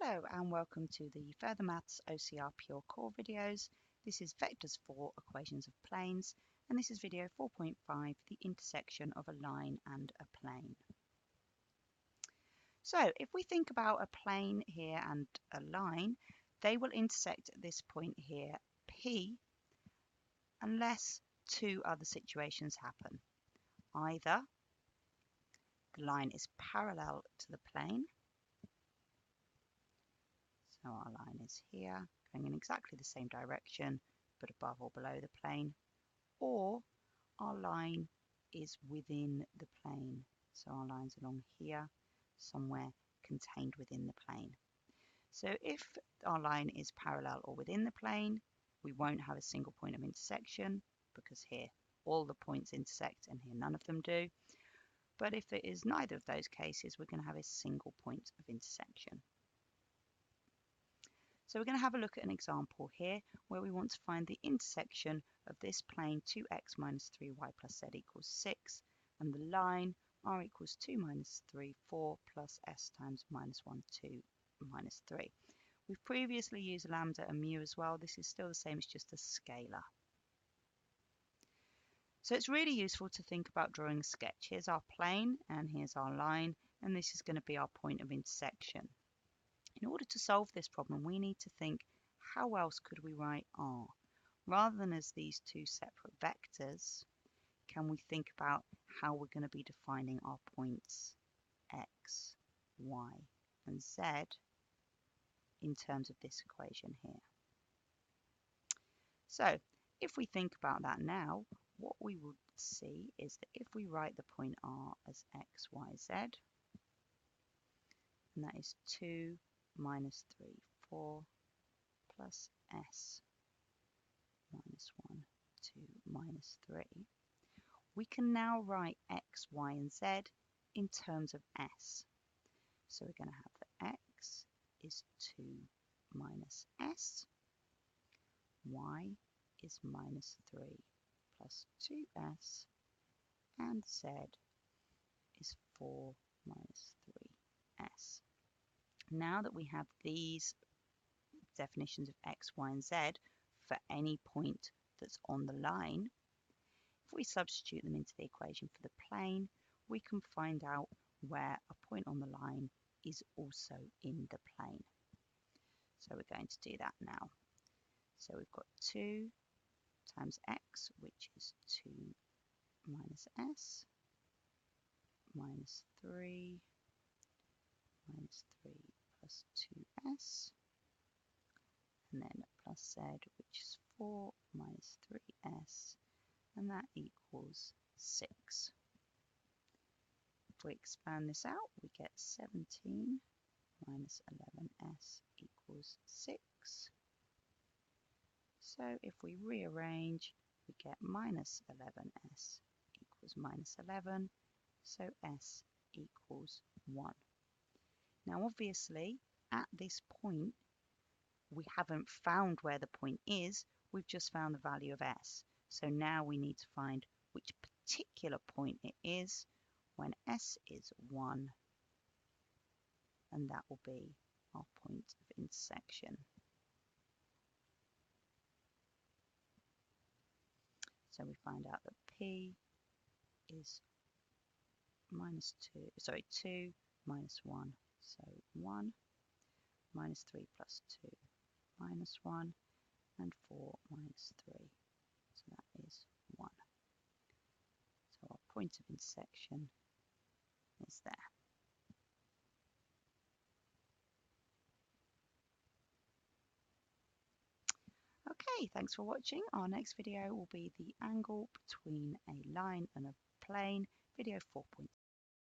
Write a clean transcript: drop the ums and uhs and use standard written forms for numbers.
Hello and welcome to the Further Maths OCR Pure Core videos. This is Vectors for Equations of Planes, and this is video 4.5, the intersection of a line and a plane. So if we think about a plane here and a line, they will intersect at this point here, P, unless two other situations happen. Either the line is parallel to the plane, so our line is here, going in exactly the same direction, but above or below the plane, or our line is within the plane. So our line's along here, somewhere contained within the plane. So if our line is parallel or within the plane, we won't have a single point of intersection, because here all the points intersect and here none of them do. But if it is neither of those cases, we're going to have a single point of intersection. So we're going to have a look at an example here where we want to find the intersection of this plane 2x minus 3y plus z equals 6 and the line r equals 2 minus 3, 4 plus s times minus 1, 2 minus 3. We've previously used lambda and mu as well. This is still the same, it's just a scalar. So it's really useful to think about drawing a sketch. Here's our plane and here's our line, and this is going to be our point of intersection. In order to solve this problem, we need to think, how else could we write r? Rather than as these two separate vectors, can we think about how we're going to be defining our points x, y, and z in terms of this equation here? So if we think about that now, what we would see is that if we write the point r as x, y, z, and that is 2 minus 3, 4 plus s minus 1, 2 minus 3, we can now write x, y, and z in terms of s. So we're going to have that x is 2 minus s, y is minus 3 plus 2s, and z is 4 minus 3s. Now that we have these definitions of x, y, and z for any point that's on the line, if we substitute them into the equation for the plane, we can find out where a point on the line is also in the plane. So we're going to do that now. So we've got 2 times x, which is 2 minus s, minus 3 minus 3 plus 2s, and then plus z, which is 4 minus 3s, and that equals 6. If we expand this out, we get 17 minus 11s equals 6. So if we rearrange, we get minus 11s equals minus 11, so s equals 1. Now obviously at this point we haven't found where the point is, we've just found the value of s. So now we need to find which particular point it is when s is 1, and that will be our point of intersection. So we find out that p is 2 minus 1, so 1, minus 3 plus 2, minus 1, and 4 minus 3, so that is 1. So our point of intersection is there. Okay, thanks for watching. Our next video will be the angle between a line and a plane, video 4.6.